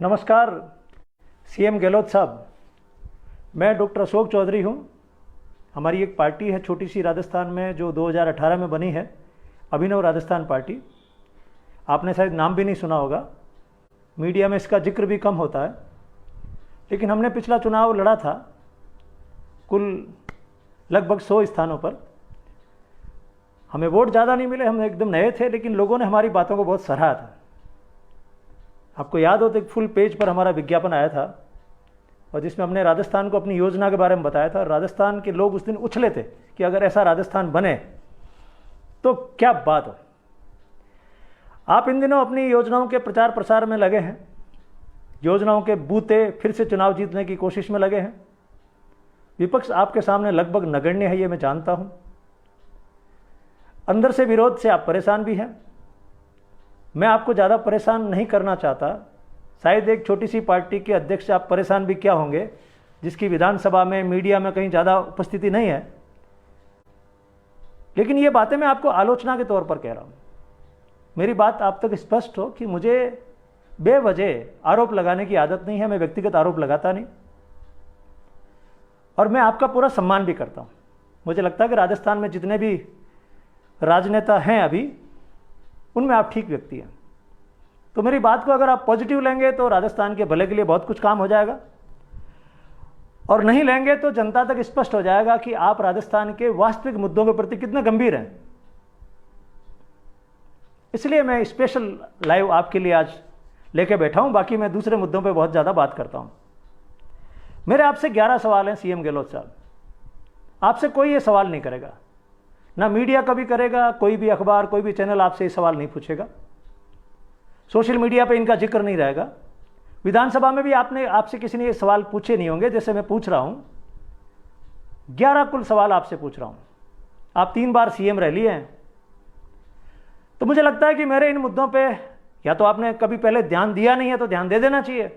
नमस्कार सीएम गहलोत साहब। मैं डॉक्टर अशोक चौधरी हूं। हमारी एक पार्टी है छोटी सी राजस्थान में जो 2018 में बनी है, अभिनव राजस्थान पार्टी। आपने शायद नाम भी नहीं सुना होगा, मीडिया में इसका जिक्र भी कम होता है। लेकिन हमने पिछला चुनाव लड़ा था कुल लगभग 100 स्थानों पर। हमें वोट ज़्यादा नहीं मिले, हम एकदम नए थे, लेकिन लोगों ने हमारी बातों को बहुत सराहा था। आपको याद हो तो एक फुल पेज पर हमारा विज्ञापन आया था और जिसमें हमने राजस्थान को अपनी योजना के बारे में बताया था। राजस्थान के लोग उस दिन उछले थे कि अगर ऐसा राजस्थान बने तो क्या बात हो। आप इन दिनों अपनी योजनाओं के प्रचार प्रसार में लगे हैं, योजनाओं के बूते फिर से चुनाव जीतने की कोशिश में लगे हैं। विपक्ष आपके सामने लगभग नगण्य है, ये मैं जानता हूं। अंदर से विरोध से आप परेशान भी हैं। मैं आपको ज़्यादा परेशान नहीं करना चाहता। शायद एक छोटी सी पार्टी के अध्यक्ष आप परेशान भी क्या होंगे, जिसकी विधानसभा में मीडिया में कहीं ज़्यादा उपस्थिति नहीं है। लेकिन ये बातें मैं आपको आलोचना के तौर पर कह रहा हूँ। मेरी बात आप तक स्पष्ट हो कि मुझे बेवजह आरोप लगाने की आदत नहीं है। मैं व्यक्तिगत आरोप लगाता नहीं और मैं आपका पूरा सम्मान भी करता हूँ। मुझे लगता है कि राजस्थान में जितने भी राजनेता हैं अभी, उनमें आप ठीक व्यक्ति हैं। तो मेरी बात को अगर आप पॉजिटिव लेंगे तो राजस्थान के भले के लिए बहुत कुछ काम हो जाएगा, और नहीं लेंगे तो जनता तक स्पष्ट हो जाएगा कि आप राजस्थान के वास्तविक मुद्दों के प्रति कितने गंभीर हैं। इसलिए मैं स्पेशल लाइव आपके लिए आज लेके बैठा हूं। बाकी मैं दूसरे मुद्दों पे बहुत ज़्यादा बात करता हूं। मेरे आपसे 11 सवाल हैं सीएम गहलोत साहब। आपसे कोई ये सवाल नहीं करेगा, ना मीडिया कभी करेगा, कोई भी अखबार, कोई भी चैनल आपसे ये सवाल नहीं पूछेगा। सोशल मीडिया पे इनका जिक्र नहीं रहेगा। विधानसभा में भी आपसे किसी ने ये सवाल पूछे नहीं होंगे जैसे मैं पूछ रहा हूं। 11 कुल सवाल आपसे पूछ रहा हूं। आप 3 बार सीएम रह लिए हैं, तो मुझे लगता है कि मेरे इन मुद्दों पे या तो आपने कभी पहले ध्यान दिया नहीं है तो ध्यान दे देना चाहिए,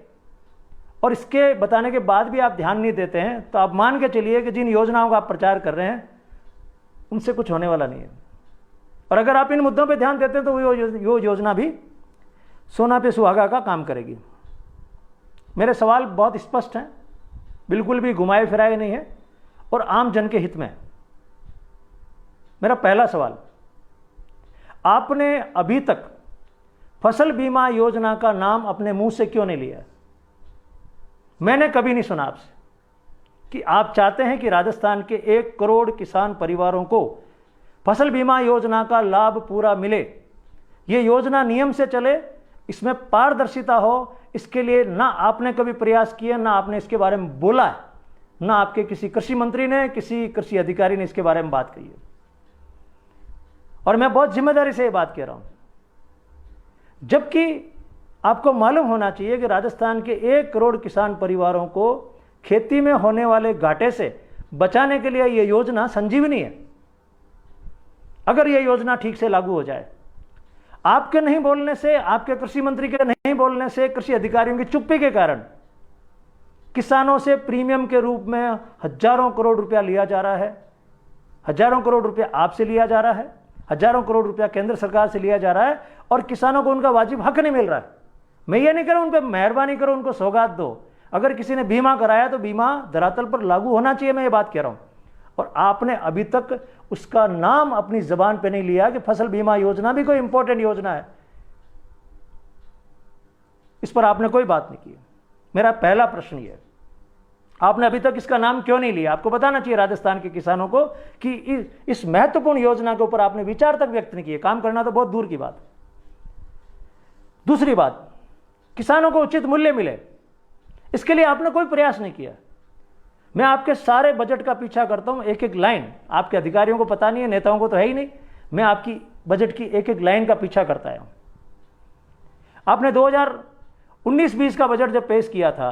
और इसके बताने के बाद भी आप ध्यान नहीं देते हैं तो आप मान के चलिए कि जिन योजनाओं का आप प्रचार कर रहे हैं उनसे कुछ होने वाला नहीं है। और अगर आप इन मुद्दों पे ध्यान देते हैं तो वो योजना भी सोना पे सुहागा का काम करेगी। मेरे सवाल बहुत स्पष्ट हैं, बिल्कुल भी घुमाए फिराए नहीं है और आम जन के हित में है। मेरा पहला सवाल, आपने अभी तक फसल बीमा योजना का नाम अपने मुंह से क्यों नहीं लिया? मैंने कभी नहीं सुना आपसे कि आप चाहते हैं कि राजस्थान के 1 करोड़ किसान परिवारों को फसल बीमा योजना का लाभ पूरा मिले। ये योजना नियम से चले, इसमें पारदर्शिता हो, इसके लिए ना आपने कभी प्रयास किए, ना आपने इसके बारे में बोला है, ना आपके किसी कृषि मंत्री ने, किसी कृषि अधिकारी ने इसके बारे में बात कही है। और मैं बहुत जिम्मेदारी से ये बात कह रहा हूं, जबकि आपको मालूम होना चाहिए कि राजस्थान के 1 करोड़ किसान परिवारों को खेती में होने वाले घाटे से बचाने के लिए यह योजना संजीवनी है। अगर यह योजना ठीक से लागू हो जाए, आपके नहीं बोलने से, आपके कृषि मंत्री के नहीं बोलने से, कृषि अधिकारियों की चुप्पी के कारण किसानों से प्रीमियम के रूप में हजारों करोड़ रुपया लिया जा रहा है। हजारों करोड़ रुपया आपसे लिया जा रहा है, हजारों करोड़ रुपया केंद्र सरकार से लिया जा रहा है, और किसानों को उनका वाजिब हक नहीं मिल रहा है। मैं ये नहीं कह रहा उन पर मेहरबानी करो, उनको सौगात दो। अगर किसी ने बीमा कराया तो बीमा धरातल पर लागू होना चाहिए, मैं ये बात कह रहा हूं। और आपने अभी तक उसका नाम अपनी जबान पे नहीं लिया कि फसल बीमा योजना भी कोई इंपॉर्टेंट योजना है। इस पर आपने कोई बात नहीं की। मेरा पहला प्रश्न ये है, आपने अभी तक इसका नाम क्यों नहीं लिया? आपको बताना चाहिए राजस्थान के किसानों को कि इस महत्वपूर्ण योजना के ऊपर आपने विचार तक व्यक्त नहीं किए। काम करना तो बहुत दूर की बात। दूसरी बात, किसानों को उचित मूल्य मिले, इसके लिए आपने कोई प्रयास नहीं किया। मैं आपके सारे बजट का पीछा करता हूं, एक एक लाइन। आपके अधिकारियों को पता नहीं है, नेताओं को तो है ही नहीं। मैं आपकी बजट की एक एक लाइन का पीछा करता हूं। आपने 2019-20 का बजट जब पेश किया था,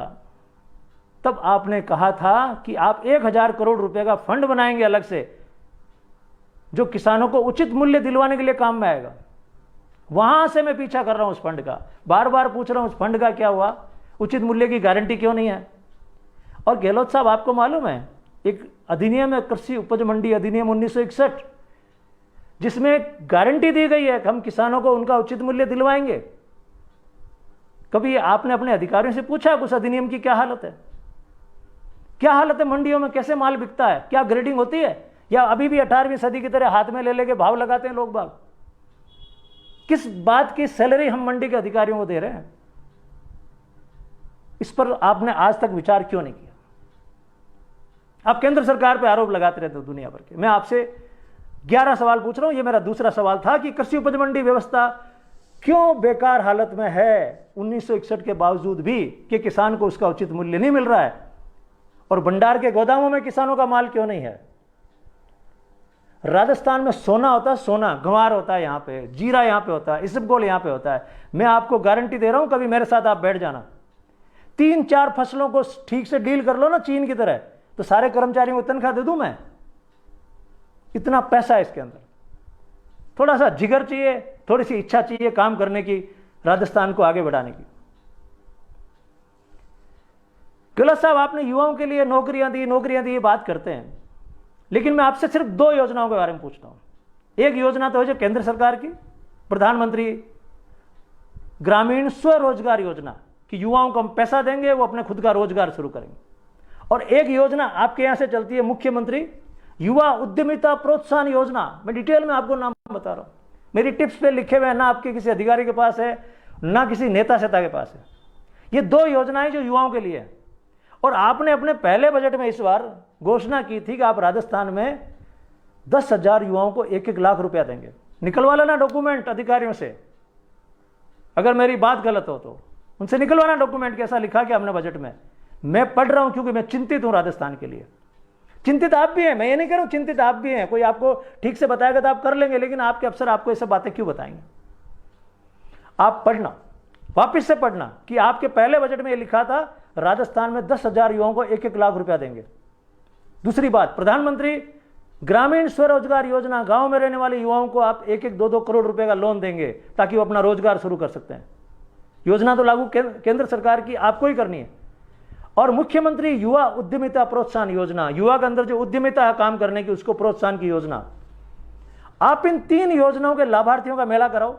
तब आपने कहा था कि आप 1000 करोड़ रुपए का फंड बनाएंगे अलग से, जो किसानों को उचित मूल्य दिलवाने के लिए काम में आएगा। वहां से मैं पीछा कर रहा हूं उस फंड का। बार बार पूछ रहा हूं उस फंड का क्या हुआ, उचित मूल्य की गारंटी क्यों नहीं है? और गहलोत साहब, आपको मालूम है एक अधिनियम है, कृषि उपज मंडी अधिनियम 1961, जिसमें गारंटी दी गई है कि हम किसानों को उनका उचित मूल्य दिलवाएंगे। कभी आपने अपने अधिकारियों से पूछा उस अधिनियम की क्या हालत है? क्या हालत है मंडियों में, कैसे माल बिकता है, क्या ग्रेडिंग होती है, या अभी भी 18वीं सदी की तरह हाथ में ले लेके भाव लगाते हैं लोग बाग? किस बात की सैलरी हम मंडी के अधिकारियों को दे रहे हैं? इस पर आपने आज तक विचार क्यों नहीं किया? आप केंद्र सरकार पे आरोप लगाते रहते हो दुनिया भर के। मैं आपसे 11 सवाल पूछ रहा हूं, ये मेरा दूसरा सवाल था कि कृषि उपज मंडी व्यवस्था क्यों बेकार हालत में है 1961 के बावजूद भी, कि किसान को उसका उचित मूल्य नहीं मिल रहा है, और भंडार के गोदामों में किसानों का माल क्यों नहीं है? राजस्थान में सोना होता है, सोना गंवार होता है, यहां पे जीरा यहां पे होता है, इसबगोल यहां पे होता है। मैं आपको गारंटी दे रहा हूं, कभी मेरे साथ आप बैठ जाना, 3-4 फसलों को ठीक से डील कर लो ना चीन की तरह, तो सारे कर्मचारियों को तनख्वाह दे दूं मैं। इतना पैसा है इसके अंदर। थोड़ा सा जिगर चाहिए, थोड़ी सी इच्छा चाहिए काम करने की, राजस्थान को आगे बढ़ाने की। गहलोत साहब, आपने युवाओं के लिए नौकरियां दी, ये बात करते हैं, लेकिन मैं आपसे सिर्फ 2 योजनाओं के बारे में पूछता हूं। एक योजना तो है जो केंद्र सरकार की, प्रधानमंत्री ग्रामीण स्वरोजगार योजना, कि युवाओं को हम पैसा देंगे, वो अपने खुद का रोजगार शुरू करेंगे। और एक योजना आपके यहां से चलती है, मुख्यमंत्री युवा उद्यमिता प्रोत्साहन योजना। मैं डिटेल में आपको नाम बता रहा हूं, मेरी टिप्स पे लिखे हुए हैं, ना आपके किसी अधिकारी के पास है, ना किसी नेता सेता के पास है। ये 2 योजनाएं जो युवाओं के लिए है। और आपने अपने पहले बजट में इस बार घोषणा की थी कि आप राजस्थान में 10,000 युवाओं को 1-1 लाख रुपया देंगे। निकलवा लेना डॉक्यूमेंट अधिकारियों से, अगर मेरी बात गलत हो तो उनसे निकलवाना डॉक्यूमेंट, कैसा लिखा कि हमने बजट में। मैं पढ़ रहा हूं क्योंकि मैं चिंतित हूं राजस्थान के लिए। चिंतित आप भी हैं, मैं ये नहीं कह रहा हूं, चिंतित आप भी हैं। कोई आपको ठीक से बताएगा तो आप कर लेंगे, लेकिन आपके अफसर आपको ये सब बातें क्यों बताएंगे? आप पढ़ना, वापिस से पढ़ना कि आपके पहले बजट में ये लिखा था राजस्थान में 10,000 युवाओं को 1-1 लाख रुपया देंगे। दूसरी बात, प्रधानमंत्री ग्रामीण स्वरोजगार योजना, गांव में रहने वाले युवाओं को आप 1-1, 2-2 करोड़ रुपए का लोन देंगे ताकि वो अपना रोजगार शुरू कर सकते हैं। योजना तो लागू केंद्र सरकार की आपको ही करनी है। और मुख्यमंत्री युवा उद्यमिता प्रोत्साहन योजना, युवा के अंदर जो उद्यमिता है काम करने की, उसको प्रोत्साहन की योजना। आप इन 3 योजनाओं के लाभार्थियों का मेला कराओ।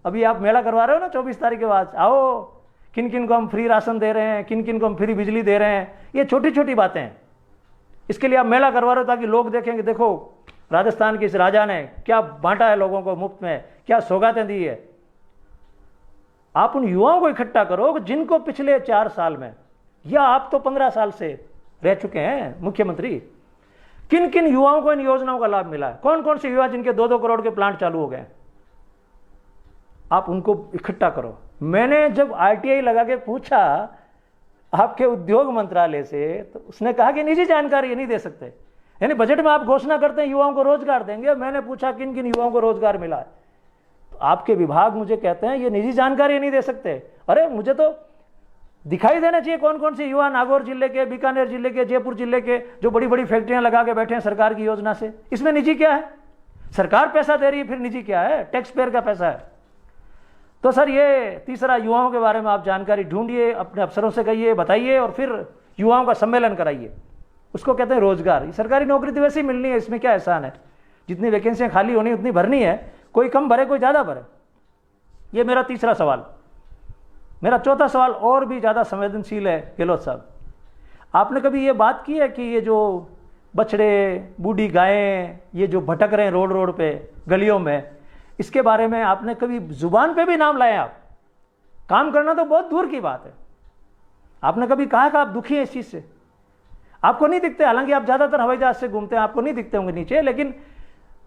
अभी आप मेला करवा रहे हो ना 24 तारीख के बाद, आओ, किन किन को हम फ्री राशन दे रहे हैं, किन किन को हम फ्री बिजली दे रहे हैं, ये छोटी छोटी बातें हैं। इसके लिए आप मेला करवा रहे हो ताकि लोग देखेंगे, देखो राजस्थान के इस राजा ने क्या बांटा है लोगों को मुफ्त में, क्या सौगातें दी है। आप उन युवाओं को इकट्ठा करो जिनको पिछले 4 साल में, या आप तो 15 साल से रह चुके हैं मुख्यमंत्री, किन किन युवाओं को इन योजनाओं का लाभ मिला है, कौन कौन से युवा जिनके 2-2 करोड़ के प्लांट चालू हो गए, आप उनको इकट्ठा करो। मैंने जब आरटीआई लगा के पूछा आपके उद्योग मंत्रालय से, तो उसने कहा कि निजी जानकारी नहीं दे सकते। यानी बजट में आप घोषणा करते हैं युवाओं को रोजगार देंगे, मैंने पूछा किन किन युवाओं को रोजगार मिला है, तो आपके विभाग मुझे कहते हैं ये निजी जानकारी नहीं दे सकते। अरे मुझे तो दिखाई देना चाहिए कौन कौन से युवा नागौर जिले के, बीकानेर जिले के, जयपुर जिले के, जो बड़ी बड़ी फैक्ट्रियां लगा के बैठे हैं सरकार की योजना से। इसमें निजी क्या है? सरकार पैसा दे रही है, फिर निजी क्या है? टैक्स पेयर का पैसा है। तो सर ये तीसरा, युवाओं के बारे में आप जानकारी ढूंढिए, अपने अफसरों से कहिए, बताइए, और फिर युवाओं का सम्मेलन कराइए। उसको कहते हैं रोजगार। सरकारी नौकरी तो वैसे ही मिलनी है, इसमें क्या एहसान है? जितनी वैकेंसियां खाली होनी उतनी भरनी है, कोई कम भरे कोई ज़्यादा भरे। ये मेरा तीसरा सवाल। मेरा चौथा सवाल और भी ज़्यादा संवेदनशील है। गहलोत साहब, आपने कभी ये बात की है कि ये जो बछड़े, बूढ़ी गायें, ये जो भटक रहे हैं रोड रोड पे, गलियों में, इसके बारे में आपने कभी जुबान पे भी नाम लाए? आप काम करना तो बहुत दूर की बात है, आपने कभी कहा कि आप दुखी हैं इस चीज़ से? आपको नहीं दिखते, हालांकि आप ज़्यादातर हवाई जहाज से घूमते हैं, आपको नहीं दिखते होंगे नीचे, लेकिन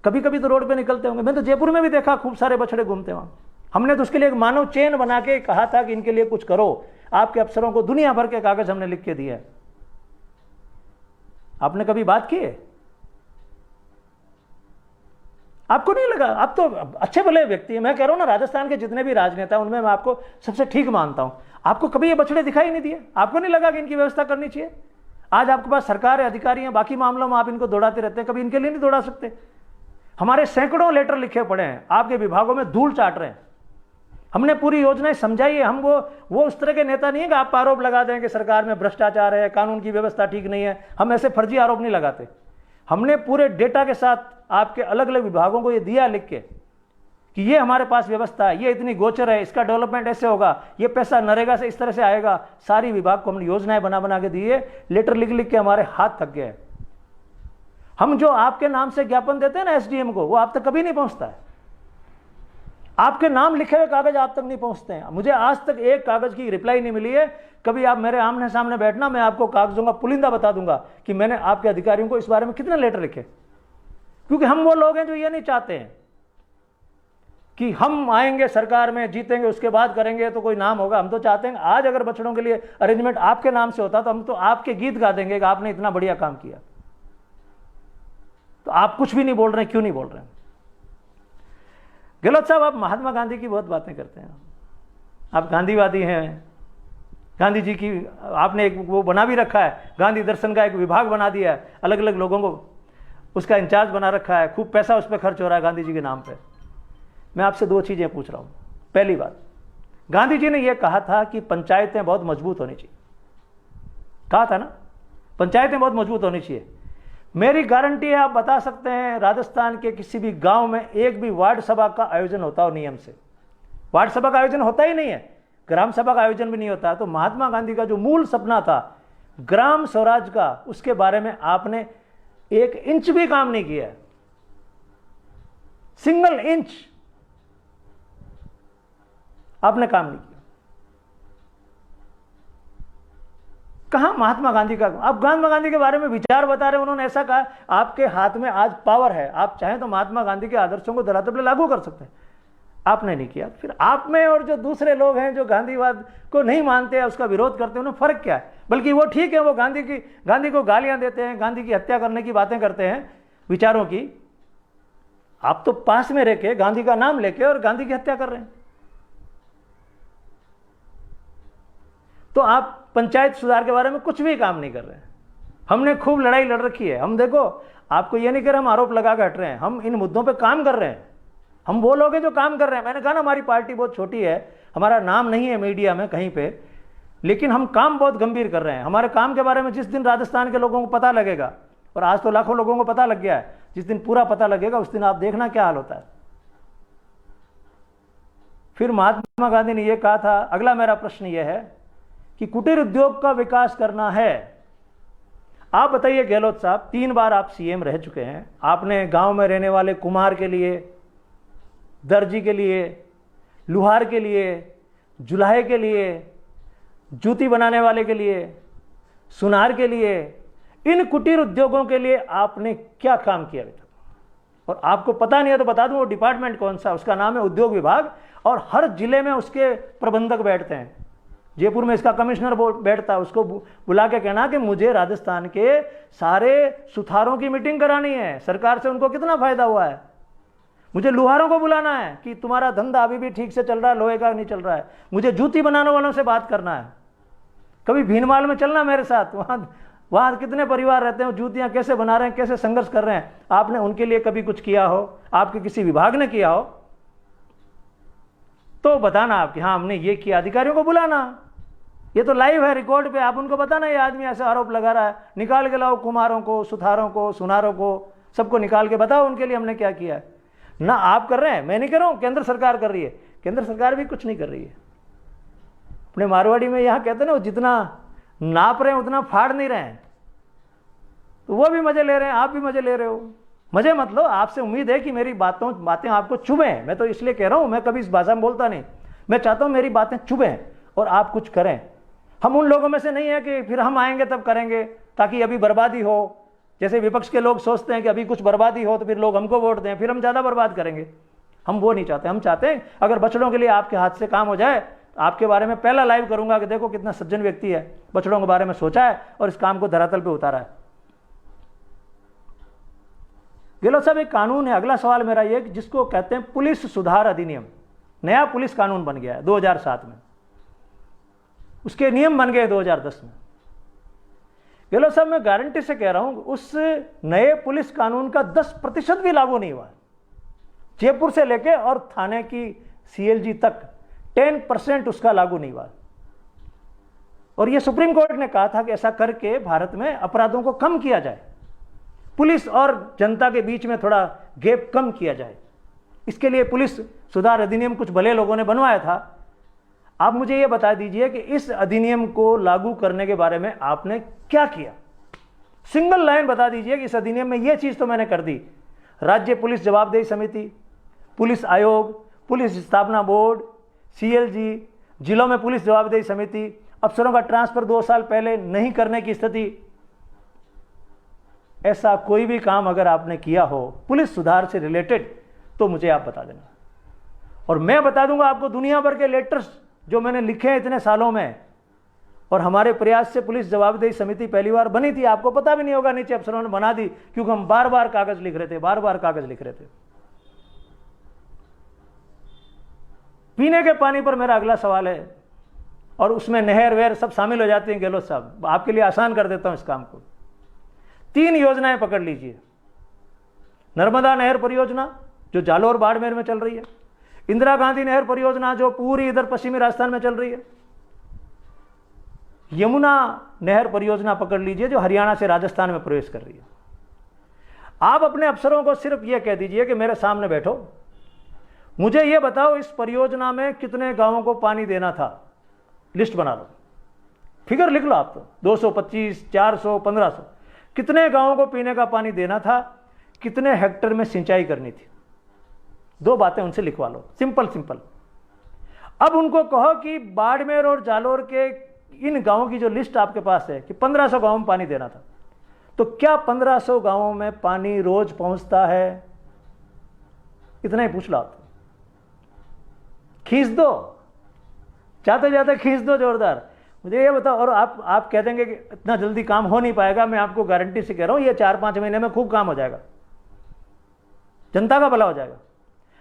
कभी कभी तो रोड पे निकलते होंगे। मैं तो जयपुर में भी देखा खूब सारे बछड़े घूमते वहाँ। हमने तो उसके लिए एक मानव चेन बना के कहा था कि इनके लिए कुछ करो। आपके अफसरों को दुनिया भर के कागज हमने लिख के दिए। आपने कभी बात की है? आपको नहीं लगा? आप तो अच्छे भले व्यक्ति हैं, मैं कह रहा हूं ना, राजस्थान के जितने भी राजनेता हैं उनमें मैं आपको सबसे ठीक मानता हूं। आपको कभी ये बछड़े दिखाई नहीं दिए? आपको नहीं लगा कि इनकी व्यवस्था करनी चाहिए? आज आपके पास सरकार है, अधिकारी हैं, बाकी मामलों में आप इनको दौड़ाते रहते हैं, कभी इनके लिए नहीं दौड़ा सकते? हमारे सैकड़ों लेटर लिखे पड़े हैं, आपके विभागों में धूल चाट रहे हैं। हमने पूरी योजनाएं समझाई है। हम वो उस तरह के नेता नहीं है कि आप आरोप लगा दें कि सरकार में भ्रष्टाचार है, कानून की व्यवस्था ठीक नहीं है। हम ऐसे फर्जी आरोप नहीं लगाते। हमने पूरे डेटा के साथ आपके अलग अलग विभागों को ये दिया लिख के कि ये हमारे पास व्यवस्था है, ये इतनी गोचर है, इसका डेवलपमेंट ऐसे होगा, ये पैसा नरेगा से इस तरह से आएगा। सारी विभाग को हमने योजनाएं बना बना के दिए, लेटर लिख लिख के हमारे हाथ थक गए। हम जो आपके नाम से ज्ञापन देते हैं ना एसडीएम को, वो आप तक कभी नहीं पहुंचता है। आपके नाम लिखे हुए कागज आप तक नहीं पहुंचते हैं। मुझे आज तक एक कागज की रिप्लाई नहीं मिली है। कभी आप मेरे आमने सामने बैठना, मैं आपको कागजों का पुलिंदा बता दूंगा कि मैंने आपके अधिकारियों को इस बारे में कितने लेटर लिखे। क्योंकि हम वो लोग हैं जो ये नहीं चाहते हैं कि हम आएंगे सरकार में, जीतेंगे, उसके बाद करेंगे तो कोई नाम होगा। हम तो चाहते हैं आज अगर बछड़ों के लिए अरेंजमेंट आपके नाम से होता तो हम तो आपके गीत गा देंगे कि आपने इतना बढ़िया काम किया। तो आप कुछ भी नहीं बोल रहे हैं, क्यों नहीं बोल रहे हैं? गहलोत साहब, आप महात्मा गांधी की बहुत बातें करते हैं, आप गांधीवादी हैं। गांधी जी की आपने एक वो बना भी रखा है, गांधी दर्शन का एक विभाग बना दिया है, अलग अलग लोगों को उसका इंचार्ज बना रखा है, खूब पैसा उस पर खर्च हो रहा है गांधी जी के नाम पे। मैं आपसे दो चीजें पूछ रहा हूं। पहली बात, गांधी जी ने यह कहा था कि पंचायतें बहुत मजबूत होनी चाहिए, कहा था ना, पंचायतें बहुत मजबूत होनी चाहिए। मेरी गारंटी है, आप बता सकते हैं राजस्थान के किसी भी गांव में एक भी वार्ड सभा का आयोजन होता हो नियम से? वार्ड सभा का आयोजन होता ही नहीं है, ग्राम सभा का आयोजन भी नहीं होता। तो महात्मा गांधी का जो मूल सपना था ग्राम स्वराज का, उसके बारे में आपने एक इंच भी काम नहीं किया, सिंगल इंच आपने काम नहीं किया। कहां महात्मा गांधी का? आप महात्मा गांधी के बारे में विचार बता रहे हैं, उन्होंने ऐसा कहा, आपके हाथ में आज पावर है, आप चाहें तो महात्मा गांधी के आदर्शों को धरातल पर लागू कर सकते हैं। आपने नहीं किया। फिर आप में और जो दूसरे लोग हैं जो गांधीवाद को नहीं मानते हैं, उसका विरोध करते हैं, उन्हें फर्क क्या है? बल्कि वो ठीक है, वो गांधी को गालियां देते हैं, गांधी की हत्या करने की बातें करते हैं विचारों की। आप तो पास में रह के गांधी का नाम लेके और गांधी की हत्या कर रहे हैं। तो आप पंचायत सुधार के बारे में कुछ भी काम नहीं कर रहे हैं। हमने खूब लड़ाई लड़ रखी है। हम देखो, आपको ये नहीं कह रहे हम आरोप लगा के हट रहे हैं, हम इन मुद्दों पे काम कर रहे हैं। हम वो लोग हैं जो काम कर रहे हैं। मैंने कहा ना, हमारी पार्टी बहुत छोटी है, हमारा नाम नहीं है मीडिया में कहीं पे, लेकिन हम काम बहुत गंभीर कर रहे हैं। हमारे काम के बारे में जिस दिन राजस्थान के लोगों को पता लगेगा, और आज तो लाखों लोगों को पता लग गया है, जिस दिन पूरा पता लगेगा उस दिन आप देखना क्या हाल होता है। फिर महात्मा गांधी ने यह कहा था, अगला मेरा प्रश्न यह है कि कुटीर उद्योग का विकास करना है। आप बताइए गहलोत साहब, 3 बार आप सीएम रह चुके हैं, आपने गांव में रहने वाले कुम्हार के लिए, दर्जी के लिए, लुहार के लिए, जुलाहे के लिए, जूती बनाने वाले के लिए, सुनार के लिए, इन कुटीर उद्योगों के लिए आपने क्या काम किया अभी तक? और आपको पता नहीं है तो बता दूं, वो डिपार्टमेंट कौन सा, उसका नाम है उद्योग विभाग, और हर जिले में उसके प्रबंधक बैठते हैं। जयपुर में इसका कमिश्नर बैठता है, उसको बुला के कहना कि मुझे राजस्थान के सारे सुथारों की मीटिंग करानी है, सरकार से उनको कितना फायदा हुआ है। मुझे लुहारों को बुलाना है कि तुम्हारा धंधा अभी भी ठीक से चल रहा है, लोहे का नहीं चल रहा है। मुझे जूती बनाने वालों से बात करना है। कभी भीनमाल में चलना मेरे साथ, वहां कितने परिवार रहते हैं, जूतियां कैसे बना रहे हैं, कैसे संघर्ष कर रहे हैं। आपने उनके लिए कभी कुछ किया हो, आपके किसी विभाग ने किया हो तो बताना आप कि हाँ हमने ये किया। अधिकारियों को बुलाना, ये तो लाइव है, रिकॉर्ड पे, आप उनको बताना ये आदमी ऐसे आरोप लगा रहा है, निकाल के लाओ कुम्हारों को, सुथारों को, सुनारों को, सबको निकाल के बताओ उनके लिए हमने क्या किया है। ना आप कर रहे हैं, मैं नहीं कर रहा हूं, केंद्र सरकार कर रही है। केंद्र सरकार भी कुछ नहीं कर रही है। अपने मारवाड़ी में यहां कहते हैं ना, जितना नाप रहे हैं उतना फाड़ नहीं रहे हैं। तो वो भी मजे ले रहे हैं, आप भी मजे ले रहे हो। मजे मत लो, आपसे उम्मीद है कि मेरी बातें आपको चुभें। मैं तो इसलिए कह रहा हूं, मैं कभी इस भाषा में बोलता नहीं, मैं चाहता हूं मेरी बातें चुभें और आप कुछ करें। हम उन लोगों में से नहीं है कि फिर हम आएंगे तब करेंगे ताकि अभी बर्बादी हो। जैसे विपक्ष के लोग सोचते हैं कि अभी कुछ बर्बादी हो तो फिर लोग हमको वोट दें, फिर हम ज़्यादा बर्बाद करेंगे। हम वो नहीं चाहते। हम चाहते हैं अगर बछड़ों के लिए आपके हाथ से काम हो जाए, आपके बारे में पहला लाइव करूंगा कि देखो कितना सज्जन व्यक्ति है, बछड़ों के बारे में सोचा है और इस काम को धरातल पे उतारा है। गहलोत साहब, एक कानून है, अगला सवाल मेरा ये, जिसको कहते हैं पुलिस सुधार अधिनियम। नया पुलिस कानून बन गया है 2007 में, उसके नियम बन गए 2010 में। गहलोत साहब, मैं गारंटी से कह रहा हूं, उस नए पुलिस कानून का 10% भी लागू नहीं हुआ है। जयपुर से लेके और थाने की सीएलजी तक 10% उसका लागू नहीं हुआ। और यह सुप्रीम कोर्ट ने कहा था कि ऐसा करके भारत में अपराधों को कम किया जाए, पुलिस और जनता के बीच में थोड़ा गैप कम किया जाए। इसके लिए पुलिस सुधार अधिनियम कुछ भले लोगों ने बनवाया था। आप मुझे ये बता दीजिए कि इस अधिनियम को लागू करने के बारे में आपने क्या किया? सिंगल लाइन बता दीजिए कि इस अधिनियम में ये चीज तो मैंने कर दी। राज्य पुलिस जवाबदेही समिति, पुलिस आयोग, पुलिस स्थापना बोर्ड, सीएलजी, जिलों में पुलिस जवाबदेही समिति, अफसरों का ट्रांसफर 2 साल पहले नहीं करने की स्थिति। ऐसा कोई भी काम अगर आपने किया हो पुलिस सुधार से रिलेटेड तो मुझे आप बता देना, और मैं बता दूंगा आपको दुनिया भर के लेटर्स जो मैंने लिखे हैं इतने सालों में। और हमारे प्रयास से पुलिस जवाबदेही समिति पहली बार बनी थी, आपको पता भी नहीं होगा, नीचे अफसरों ने बना दी, क्योंकि हम बार बार कागज लिख रहे थे, बार बार कागज लिख रहे थे। पीने के पानी पर मेरा अगला सवाल है, और उसमें नहर वहर सब शामिल हो जाते हैं। गहलोत साहब, आपके लिए आसान कर देता हूं इस काम को। 3 योजनाएं पकड़ लीजिए। नर्मदा नहर परियोजना जो जालोर बाड़मेर में चल रही है, इंदिरा गांधी नहर परियोजना जो पूरी इधर पश्चिमी राजस्थान में चल रही है, यमुना नहर परियोजना पकड़ लीजिए जो हरियाणा से राजस्थान में प्रवेश कर रही है। आप अपने अफसरों को सिर्फ यह कह दीजिए कि मेरे सामने बैठो, मुझे यह बताओ इस परियोजना में कितने गांवों को पानी देना था, लिस्ट बना लो, फिगर लिख लो आप, तो 225, 400, 1500, कितने गांवों को पीने का पानी देना था, कितने हेक्टेयर में सिंचाई करनी थी। 2 बातें उनसे लिखवा लो, सिंपल सिंपल। अब उनको कहो कि बाड़मेर और जालोर के इन गांवों की जो लिस्ट आपके पास है कि 1500 गांवों में पानी देना था, तो क्या 1500 गांवों में पानी रोज पहुंचता है? इतना ही पूछ लो आप, खींच दो, जाते जाते खींच दो जोरदार। मुझे ये बताओ, और आप कह देंगे कि इतना जल्दी काम हो नहीं पाएगा। मैं आपको गारंटी से कह रहा हूं ये 4-5 महीने में खूब काम हो जाएगा, जनता का भला हो जाएगा।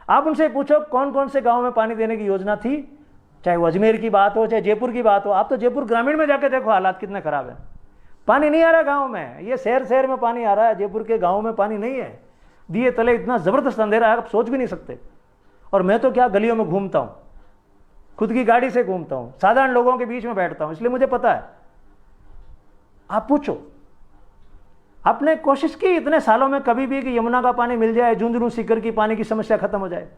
आप उनसे पूछो कौन कौन से गांव में पानी देने की योजना थी, चाहे वो अजमेर की बात हो चाहे जयपुर की बात हो। आप तो जयपुर ग्रामीण में जाके देखो हालात कितने खराब है, पानी नहीं आ रहा गांव में। ये शहर शहर में पानी आ रहा है, जयपुर के गांव में पानी नहीं है। दिए तले इतना जबरदस्त अंधेरा है आप सोच भी नहीं सकते। और मैं तो क्या गलियों में घूमता हूं, खुद की गाड़ी से घूमता हूं, साधारण लोगों के बीच में बैठता हूं, इसलिए मुझे पता है। आप पूछो, आपने कोशिश की इतने सालों में कभी भी कि यमुना का पानी मिल जाए, झुंझुनू सीकर की पानी की समस्या खत्म हो जाए?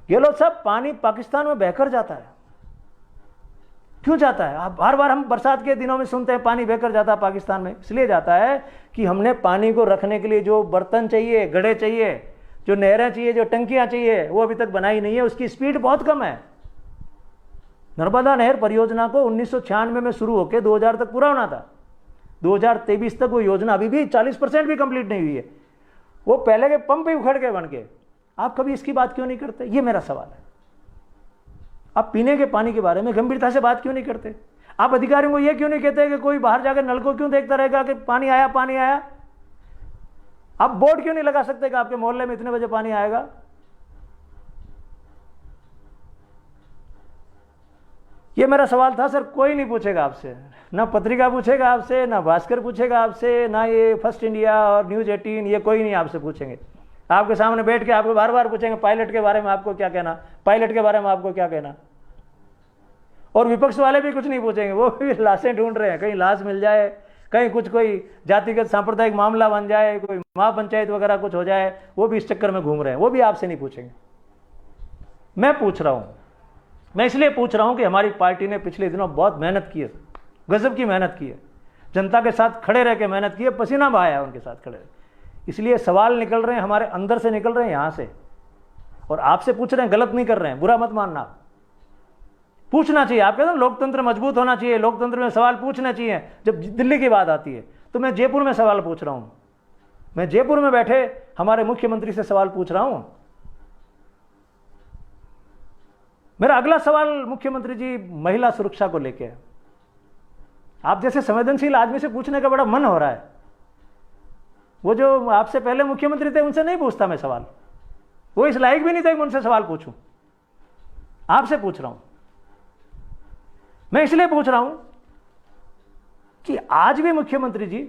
गहलोत साहब, पानी पाकिस्तान में बहकर जाता है, क्यों जाता है? आप बार बार हम बरसात के दिनों में सुनते हैं पानी बहकर जाता है पाकिस्तान में। इसलिए जाता है कि हमने पानी को रखने के लिए जो बर्तन चाहिए, गड्ढे चाहिए, जो नहरें चाहिए, जो टंकियां चाहिए, वो अभी तक बनाई नहीं है। उसकी स्पीड बहुत कम है। नर्मदा नहर परियोजना को 1996 में शुरू होकर 2000 तक पूरा होना था। 2023 तक वो योजना अभी भी 40% भी कंप्लीट नहीं हुई है। वो पहले के पंप ही उखड़ के बन के। आप कभी इसकी बात क्यों नहीं करते? ये मेरा सवाल है। आप पीने के पानी के बारे में गंभीरता से बात क्यों नहीं करते? आप अधिकारियों को यह क्यों नहीं कहते कि कोई बाहर जाकर नल को क्यों देखता रहेगा कि पानी आया पानी आया? आप बोर्ड क्यों नहीं लगा सकते कि आपके मोहल्ले में इतने बजे पानी आएगा? ये मेरा सवाल था सर। कोई नहीं पूछेगा आपसे, ना पत्रिका पूछेगा आपसे, ना भास्कर पूछेगा आपसे, ना ये फर्स्ट इंडिया और न्यूज 18, ये कोई नहीं आपसे पूछेंगे। आपके सामने बैठ के आपको बार बार पूछेंगे पायलट के बारे में आपको क्या कहना, पायलट के बारे में आपको क्या कहना। और विपक्ष वाले भी कुछ नहीं पूछेंगे, वो भी लाशें ढूंढ रहे हैं, कहीं लाश मिल जाए, कहीं कुछ कोई जातिगत सांप्रदायिक मामला बन जाए, कोई महापंचायत वगैरह कुछ हो जाए, वो भी इस चक्कर में घूम रहे हैं। वो भी आपसे नहीं पूछेंगे। मैं पूछ रहा हूं, मैं इसलिए पूछ रहा हूं कि हमारी पार्टी ने पिछले दिनों बहुत मेहनत की है, गजब की मेहनत की है, जनता के साथ खड़े रह के मेहनत की है, पसीना बहाया है उनके साथ खड़े। इसलिए सवाल निकल रहे हैं हमारे अंदर से, निकल रहे हैं यहां से, और आपसे पूछ रहे हैं, गलत नहीं कर रहे हैं, बुरा मत मानना। पूछना चाहिए। आप कहते हैं लोकतंत्र मजबूत होना चाहिए, लोकतंत्र में सवाल पूछना चाहिए। जब दिल्ली की बात आती है तो मैं जयपुर में सवाल पूछ रहा हूं, मैं जयपुर में बैठे हमारे मुख्यमंत्री से सवाल पूछ रहा हूं। मेरा अगला सवाल मुख्यमंत्री जी महिला सुरक्षा को लेकर है। आप जैसे संवेदनशील आदमी से पूछने का बड़ा मन हो रहा है। वो जो आपसे पहले मुख्यमंत्री थे उनसे नहीं पूछता मैं सवाल, वो इस लायक भी नहीं थे कि उनसे सवाल पूछूं। आपसे पूछ रहा हूं। मैं इसलिए पूछ रहा हूं कि आज भी मुख्यमंत्री जी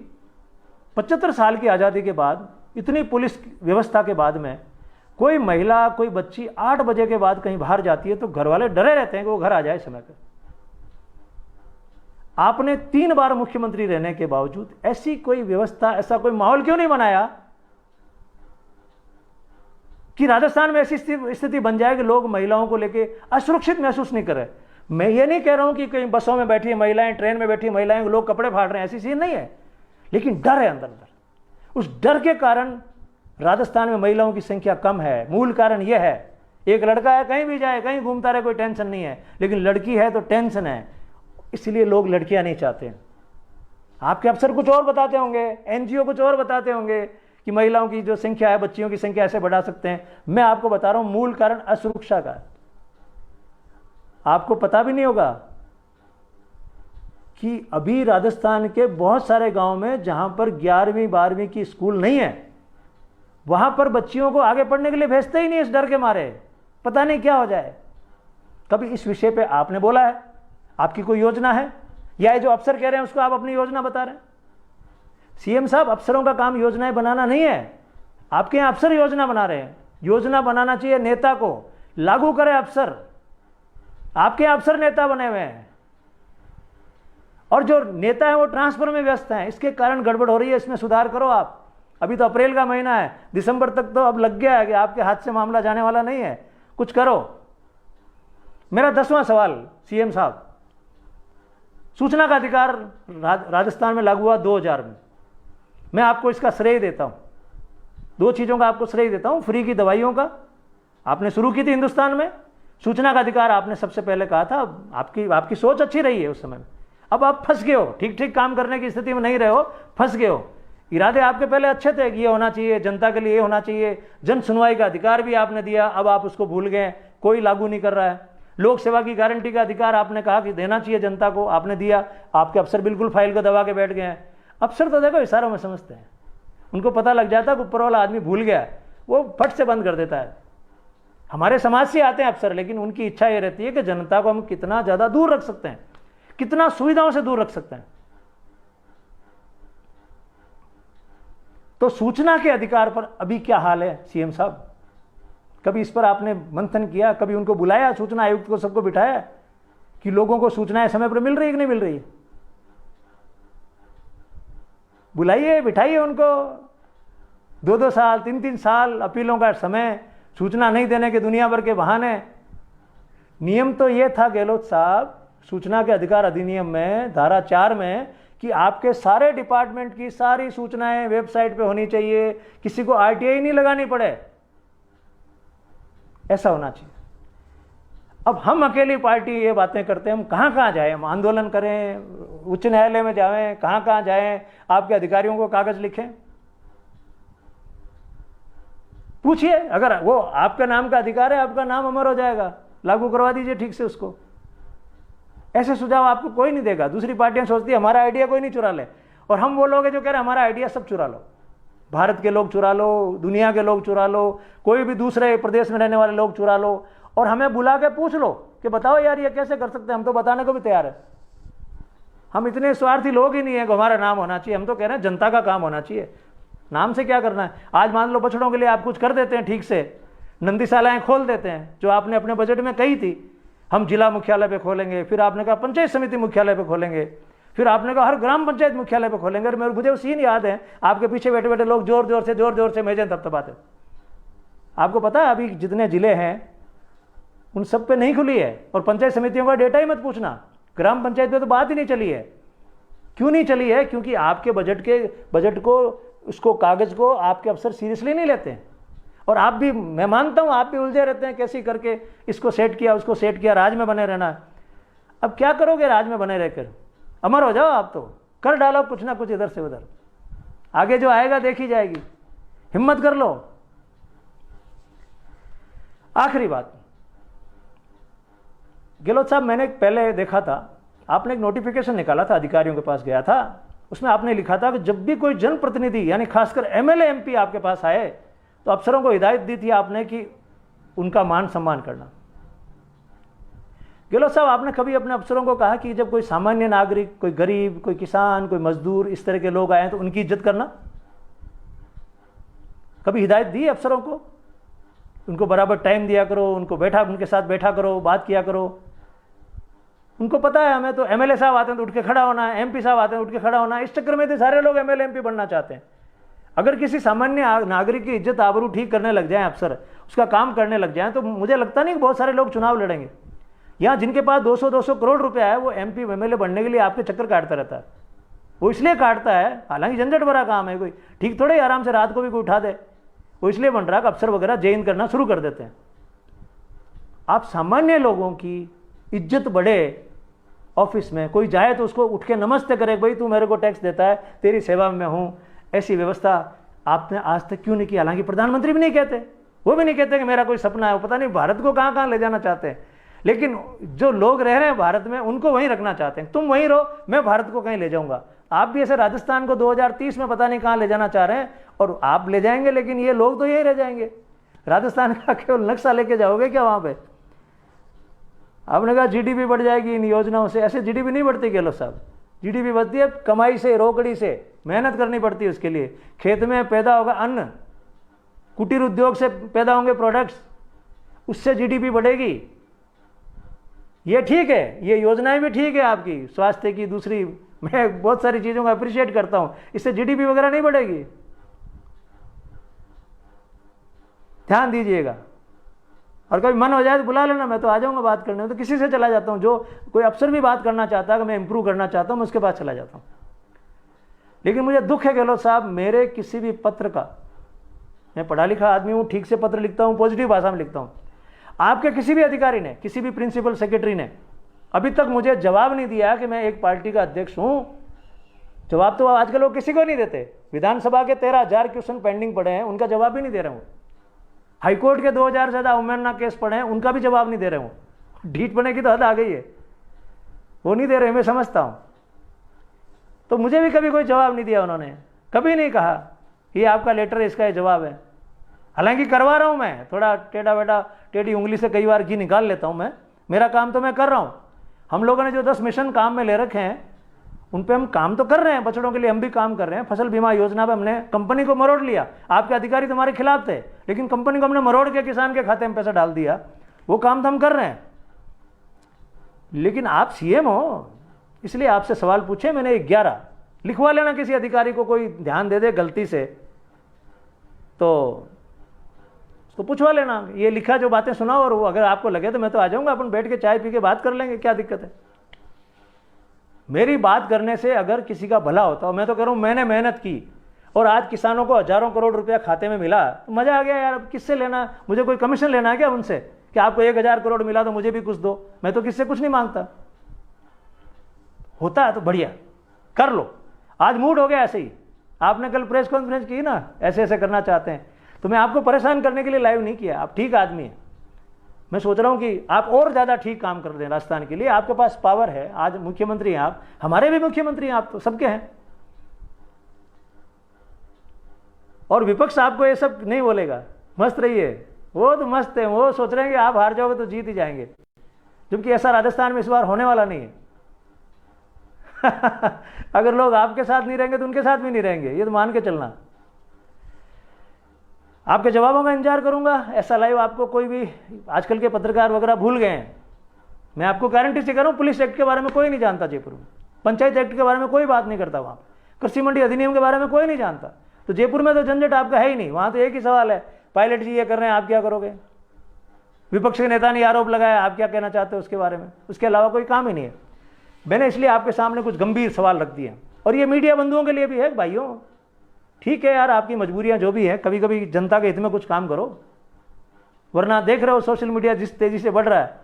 75 साल की आजादी के बाद, इतनी पुलिस व्यवस्था के बाद में, कोई महिला, कोई बच्ची 8 बजे के बाद कहीं बाहर जाती है तो घर वाले डरे रहते हैं कि वो घर आ जाए समय पर। आपने 3 बार मुख्यमंत्री रहने के बावजूद ऐसी कोई व्यवस्था, ऐसा कोई माहौल क्यों नहीं बनाया कि राजस्थान में ऐसी स्थिति बन जाए कि लोग महिलाओं को लेके असुरक्षित महसूस नहीं कर रहे। मैं ये नहीं कह रहा हूं कि कहीं बसों में बैठी महिलाएं, ट्रेन में बैठी महिलाएं, लोग कपड़े फाड़ रहे हैं, ऐसी चीज नहीं है, लेकिन डर है अंदर अंदर। उस डर के कारण राजस्थान में महिलाओं की संख्या कम है। मूल कारण यह है, एक लड़का है कहीं भी जाए, कहीं घूमता रहे, कोई टेंशन नहीं है, लेकिन लड़की है तो टेंशन है, इसलिए लोग लड़कियां नहीं चाहते। आपके अफसर कुछ और बताते होंगे, एनजीओ कुछ और बताते होंगे कि महिलाओं की जो संख्या है, बच्चियों की संख्या ऐसे बढ़ा सकते हैं। मैं आपको बता रहा हूं मूल कारण असुरक्षा का है। आपको पता भी नहीं होगा कि अभी राजस्थान के बहुत सारे गांव में जहां पर 11वीं 12वीं की स्कूल नहीं है, वहां पर बच्चियों को आगे पढ़ने के लिए भेजते ही नहीं, इस डर के मारे, पता नहीं क्या हो जाए। कभी इस विषय पे आपने बोला है? आपकी कोई योजना है? या जो अफसर कह रहे हैं उसको आप अपनी योजना बता रहे हैं? सीएम साहब, अफसरों का काम योजनाएं बनाना नहीं है। आपके यहां अफसर योजना बना रहे हैं। योजना बनाना चाहिए नेता को, लागू करे अफसर। आपके अफसर नेता बने हुए हैं और जो नेता है वो ट्रांसफर में व्यस्त हैं। इसके कारण गड़बड़ हो रही है, इसमें सुधार करो आप। अभी तो अप्रैल का महीना है, दिसंबर तक तो अब लग गया है कि आपके हाथ से मामला जाने वाला नहीं है, कुछ करो। मेरा 10वां सवाल सीएम साहब, सूचना का अधिकार राजस्थान में लागू हुआ 2000 में। मैं आपको इसका श्रेय देता हूं, 2 चीजों का आपको श्रेय देता हूं। फ्री की दवाइयों का आपने शुरू की थी हिंदुस्तान में, सूचना का अधिकार आपने सबसे पहले कहा था। आपकी सोच अच्छी रही है उस समय में। अब आप फंस गए हो, ठीक ठीक काम करने की स्थिति में नहीं रहे हो, फंस गए हो। इरादे आपके पहले अच्छे थे कि ये होना चाहिए, जनता के लिए ये होना चाहिए, जन सुनवाई का अधिकार भी आपने दिया, अब आप उसको भूल गए, कोई लागू नहीं कर रहा है। लोक सेवा की गारंटी का अधिकार आपने कहा कि देना चाहिए जनता को, आपने दिया, आपके अफसर बिल्कुल फाइल को दबा के बैठ गए हैं। अफसर तो देखो इशारों में समझते हैं, उनको पता लग जाता है कि ऊपर वाला आदमी भूल गया, वो फट से बंद कर देता है। हमारे समाज से आते हैं अफसर, लेकिन उनकी इच्छा ये रहती है कि जनता को हम कितना ज्यादा दूर रख सकते हैं, कितना सुविधाओं से दूर रख सकते हैं। तो सूचना के अधिकार पर अभी क्या हाल है सीएम साहब? कभी इस पर आपने मंथन किया? कभी उनको बुलाया, सूचना आयुक्त को, सबको बिठाया कि लोगों को सूचनाएं समय पर मिल रही है कि नहीं मिल रही? बुलाइए, बिठाइए उनको। 2-2 साल, 3-3 साल अपीलों का समय, सूचना नहीं देने के दुनिया भर के बहाने। नियम तो यह था गहलोत साहब, सूचना के अधिकार अधिनियम में धारा 4 में, कि आपके सारे डिपार्टमेंट की सारी सूचनाएं वेबसाइट पे होनी चाहिए, किसी को आरटीआई नहीं लगानी पड़े, ऐसा होना चाहिए। अब हम अकेली पार्टी ये बातें करते हैं, हम कहां कहां जाएं, हम आंदोलन करें, उच्च न्यायालय में जाएं, कहां कहां जाएं, आपके अधिकारियों को कागज लिखें, पूछिए। अगर वो आपका नाम का अधिकार है, आपका नाम अमर हो जाएगा, लागू करवा दीजिए ठीक से उसको। ऐसे सुझाव आपको कोई नहीं देगा। दूसरी पार्टियां सोचती है हमारा आइडिया कोई नहीं चुरा ले, और हम वो लोग हैं जो कह रहे हैं हमारा आइडिया सब चुरा लो, भारत के लोग चुरा लो, दुनिया के लोग चुरा लो, कोई भी दूसरे प्रदेश में रहने वाले लोग चुरा लो, और हमें बुला के पूछ लो कि बताओ यार ये कैसे कर सकते हैं। हम तो बताने को भी तैयार है। हम इतने स्वार्थी लोग ही नहीं है कि हमारा नाम होना चाहिए। हम तो कह रहे हैं जनता का काम होना चाहिए। नाम से क्या करना है? आज मान लो बछड़ों के लिए आप कुछ कर देते हैं, ठीक से नंदीशालाएं खोल देते हैं, जो आपने अपने बजट में कही थी हम जिला मुख्यालय पे खोलेंगे, फिर आपने कहा पंचायत समिति मुख्यालय पे खोलेंगे, फिर आपने कहा हर ग्राम पंचायत मुख्यालय पे खोलेंगे। और मुझे वो सीन याद है, आपके पीछे बैठे बैठे लोग जोर जोर से मेजें थपथपाते। आपको पता है अभी जितने जिले हैं उन सब पे नहीं खुली है, और पंचायत समितियों का डेटा ही मत पूछना, ग्राम पंचायत में तो बात ही नहीं चली है। क्यों नहीं चली है? क्योंकि आपके बजट को, उसको, कागज को आपके अफसर सीरियसली नहीं लेते हैं। और आप भी, मैं मानता हूं आप भी उलझे रहते हैं, कैसे करके इसको सेट किया, उसको सेट किया, राज में बने रहना। अब क्या करोगे राज में बने रहकर? अमर हो जाओ आप तो, कर डालो कुछ ना कुछ इधर से उधर, आगे जो आएगा देखी जाएगी, हिम्मत कर लो। आखिरी बात, गहलोत साहब, मैंने पहले देखा था आपने एक नोटिफिकेशन निकाला था, अधिकारियों के पास गया था, उसमें आपने लिखा था कि जब भी कोई जनप्रतिनिधि यानी खासकर एमएलए एमपी आपके पास आए तो अफसरों को हिदायत दी थी आपने कि उनका मान सम्मान करना। गहलोत साहब, आपने कभी अपने अफसरों को कहा कि जब कोई सामान्य नागरिक, कोई गरीब, कोई किसान, कोई मजदूर, इस तरह के लोग आए तो उनकी इज्जत करना? कभी हिदायत दी अफसरों को? उनको बराबर टाइम दिया करो, उनके साथ बैठा करो, बात किया करो। उनको पता है हमें तो एमएलए साहब आते हैं तो उठ के खड़ा होना है, एमपी साहब आते हैं उठ के खड़ा होना है। इस चक्कर में तो सारे लोग एमएलए एमपी बनना चाहते हैं। अगर किसी सामान्य नागरिक की इज्जत आबरू ठीक करने लग जाए अफसर, उसका काम करने लग जाए, तो मुझे लगता नहीं कि बहुत सारे लोग चुनाव लड़ेंगे। यहाँ जिनके पास 200-200 करोड़ रुपया है वो MP MLA बनने के लिए आपके चक्कर काटता रहता है। वो इसलिए काटता है, हालांकि झंझट भरा काम है, कोई ठीक थोड़े आराम से रात को भी कोई उठा दे। वो इसलिए बन रहा है कि अफसर वगैरह जेइन करना शुरू कर देते हैं। आप सामान्य लोगों की इज्जत बढ़े, ऑफिस में कोई जाए तो उसको उठ के नमस्ते करे, भाई तू मेरे को टैक्स देता है, तेरी सेवा में हूँ, ऐसी व्यवस्था आपने आज तक क्यों नहीं की? हालांकि प्रधानमंत्री भी नहीं कहते, वो भी नहीं कहते कि मेरा कोई सपना है, वो पता नहीं भारत को कहाँ कहाँ ले जाना चाहते हैं। लेकिन जो लोग रह रहे हैं भारत में उनको वहीं रखना चाहते हैं। तुम वहीं रहो, मैं भारत को कहीं ले जाऊंगा। आप भी ऐसे राजस्थान को 2030 में पता नहीं कहाँ ले जाना चाह रहे हैं, और आप ले जाएंगे लेकिन ये लोग तो यहीं रह जाएंगे। राजस्थान का केवल नक्शा लेके जाओगे क्या वहाँ पे? आपने कहा GDP बढ़ जाएगी इन योजनाओं से, ऐसे GDP नहीं बढ़ती गहलोत साहब। GDP बढ़ती है कमाई से, रोकड़ी से, मेहनत करनी पड़ती है उसके लिए। खेत में पैदा होगा अन्न, कुटीर उद्योग से पैदा होंगे प्रोडक्ट्स, उससे GDP बढ़ेगी। ये ठीक है, ये योजनाएं भी ठीक है आपकी, स्वास्थ्य की, दूसरी, मैं बहुत सारी चीज़ों का अप्रिशिएट करता हूं, इससे GDP वगैरह नहीं बढ़ेगी। ध्यान दीजिएगा, और कभी मन हो जाए तो बुला लेना, मैं तो आ जाऊंगा बात करने। तो किसी से चला जाता हूं, जो कोई अफसर भी बात करना चाहता है कि मैं इंप्रूव करना चाहता हूं, मैं उसके पास चला जाता हूं। लेकिन मुझे दुख है गहलोत साहब, मेरे किसी भी पत्र का, मैं पढ़ा लिखा आदमी हूं, ठीक से पत्र लिखता हूं, पॉजिटिव भाषा में लिखता हूं, आपके किसी भी अधिकारी ने, किसी भी प्रिंसिपल सेक्रेटरी ने अभी तक मुझे जवाब नहीं दिया कि मैं एक पार्टी का अध्यक्ष हूं। जवाब तो आजकल लोग किसी को नहीं देते। विधानसभा के 13,000 क्वेश्चन पेंडिंग पड़े हैं, उनका जवाब भी नहीं दे रहे हूं। हाईकोर्ट के 2,000 से ज्यादा अवमानना केस पड़े हैं, उनका भी जवाब नहीं दे रहे हूं। ढीठ बने की तो हद आ गई है, वो नहीं दे रहे, मैं समझता हूं। तो मुझे भी कभी कोई जवाब नहीं दिया उन्होंने, कभी नहीं कहा ये आपका लेटर है, इसका ये जवाब है। हालांकि करवा रहा हूं मैं, थोड़ा टेढ़ा बेटा, टेढ़ी उंगली से कई बार घी निकाल लेता हूं मैं, मेरा काम तो मैं कर रहा हूं। हम लोगों ने जो 10 मिशन काम में ले रखे हैं, उन पे हम काम तो कर रहे हैं, बछड़ों के लिए हम भी काम कर रहे हैं। फसल बीमा योजना पे हमने कंपनी को मरोड़ लिया, आपके अधिकारी तुम्हारे खिलाफ थे, लेकिन कंपनी को हमने मरोड़ के किसान के खाते में पैसा डाल दिया, वो काम तो हम कर रहे हैं। लेकिन आप CM हो, इसलिए आपसे सवाल पूछे मैंने 11, लिखवा लेना किसी अधिकारी को, कोई ध्यान दे दे गलती से तो पूछवा लेना, ये लिखा जो बातें सुनाओ, और वो अगर आपको लगे तो मैं तो आ जाऊंगा, अपन बैठ के चाय पी के बात कर लेंगे, क्या दिक्कत है? मेरी बात करने से अगर किसी का भला होता हो, मैं तो कह रहा हूं मैंने मेहनत की और आज किसानों को हजारों करोड़ रुपया खाते में मिला, तो मजा आ गया यार। अब किससे लेना, मुझे कोई कमीशन लेना है क्या उनसे कि आपको 1,000 करोड़ मिला तो मुझे भी कुछ दो? मैं तो किससे कुछ नहीं मांगता। होता है तो बढ़िया कर लो। आज मूड हो गया ऐसे ही, आपने कल प्रेस कॉन्फ्रेंस की ना, ऐसे ऐसे करना चाहते हैं, तो मैं आपको परेशान करने के लिए लाइव नहीं किया। आप ठीक आदमी हैं, मैं सोच रहा हूं कि आप और ज्यादा ठीक काम कर दें राजस्थान के लिए। आपके पास पावर है, आज मुख्यमंत्री हैं आप, हमारे भी मुख्यमंत्री हैं आप, तो सबके हैं। और विपक्ष आपको ये सब नहीं बोलेगा, मस्त रहिए, वो तो मस्त है, वो सोच रहे हैं कि आप हार जाओगे तो जीत ही जाएंगे, जबकि ऐसा राजस्थान में इस बार होने वाला नहीं है। अगर लोग आपके साथ नहीं रहेंगे तो उनके साथ भी नहीं रहेंगे, ये तो मान के चलना। आपके जवाबों का इंतजार करूंगा। ऐसा लाइव आपको कोई भी, आजकल के पत्रकार वगैरह भूल गए हैं, मैं आपको गारंटी से कह रहा हूं, पुलिस एक्ट के बारे में कोई नहीं जानता जयपुर में, पंचायत एक्ट के बारे में कोई बात नहीं करता, वहां कृषि मंडी अधिनियम के बारे में कोई नहीं जानता। तो जयपुर में तो झंझट आपका है ही नहीं, वहां तो एक ही सवाल है, पायलट जी ये कर रहे हैं, आप क्या करोगे? विपक्ष के नेता ने आरोप लगाया, आप क्या कहना चाहते हो उसके बारे में? उसके अलावा कोई काम ही नहीं है। मैंने इसलिए आपके सामने कुछ गंभीर सवाल रख दिए, और ये मीडिया बंधुओं के लिए भी है, भाइयों ठीक है यार, आपकी मजबूरियां जो भी है, कभी कभी जनता के हित में कुछ काम करो, वरना देख रहे हो सोशल मीडिया जिस तेजी से बढ़ रहा है,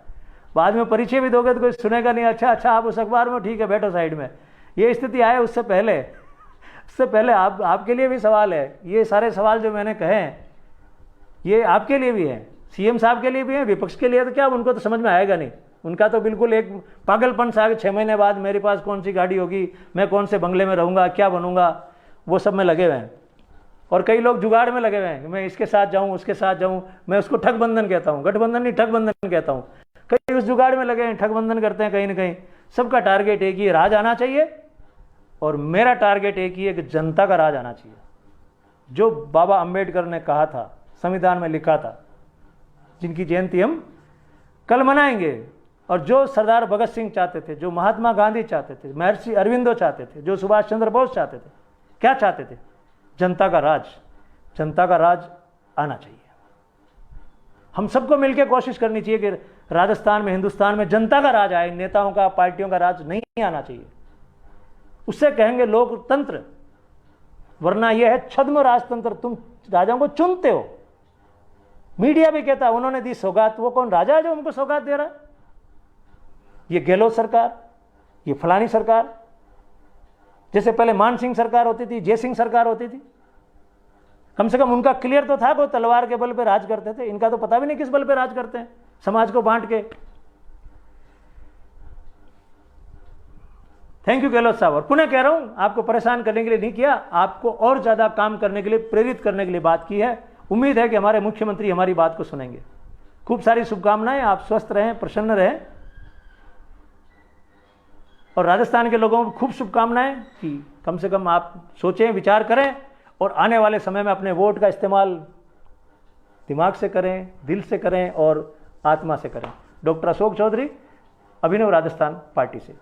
बाद में परिचय भी दोगे तो कोई सुनेगा नहीं। अच्छा आप उस अखबार में, ठीक है बैठो साइड में। ये स्थिति आए उससे पहले आपके लिए भी सवाल है। ये सारे सवाल जो मैंने कहे हैं ये आपके लिए भी है, CM साहब के लिए भी है, विपक्ष के लिए तो क्या, उनको तो समझ में आएगा नहीं। उनका तो बिल्कुल एक पागलपन सा, 6 महीने बाद मेरे पास कौन सी गाड़ी होगी, मैं कौन से बंगले में रहूंगा, क्या बनूंगा, वो सब में लगे हुए हैं। और कई लोग जुगाड़ में लगे हुए हैं कि मैं इसके साथ जाऊं, उसके साथ जाऊं। मैं उसको ठगबंधन कहता हूं, गठबंधन नहीं ठगबंधन कहता हूं। कई उस जुगाड़ में लगे हैं, ठगबंधन करते हैं कहीं ना कहीं। सबका टारगेट एक ही, राज आना चाहिए, और मेरा टारगेट एक ही है कि जनता का राज आना चाहिए। जो बाबा अंबेडकर ने कहा था, संविधान में लिखा था, जिनकी जयंती हम कल मनाएंगे, और जो सरदार भगत सिंह चाहते थे, जो महात्मा गांधी चाहते थे, महर्षि अरविंदो चाहते थे, जो सुभाष चंद्र बोस चाहते थे, क्या चाहते थे? जनता का राज, जनता का राज आना चाहिए। हम सबको मिलकर कोशिश करनी चाहिए कि राजस्थान में, हिंदुस्तान में जनता का राज आए, नेताओं का, पार्टियों का राज नहीं आना चाहिए। उससे कहेंगे लोकतंत्र, वरना यह है छद्म राजतंत्र। तुम राजाओं को चुनते हो, मीडिया भी कहता है उन्होंने दी सौगात। वो कौन राजा है जो उनको सौगात दे रहा है? ये गहलोत सरकार, ये फलानी सरकार, जैसे पहले मान सिंह सरकार होती थी, जय सिंह सरकार होती थी। कम से कम उनका क्लियर तो था, वो तलवार के बल पे राज करते थे। इनका तो पता भी नहीं किस बल पे राज करते हैं, समाज को बांट के। थैंक यू गहलोत साहब। और पुनः कह रहा हूं, आपको परेशान करने के लिए नहीं किया, आपको और ज्यादा काम करने के लिए, प्रेरित करने के लिए बात की है। उम्मीद है कि हमारे मुख्यमंत्री हमारी बात को सुनेंगे। खूब सारी शुभकामनाएं, आप स्वस्थ रहें, प्रसन्न रहें, और राजस्थान के लोगों को खूब शुभकामनाएं कि कम से कम आप सोचें, विचार करें, और आने वाले समय में अपने वोट का इस्तेमाल दिमाग से करें, दिल से करें और आत्मा से करें। डॉक्टर अशोक चौधरी, अभिनव राजस्थान पार्टी से।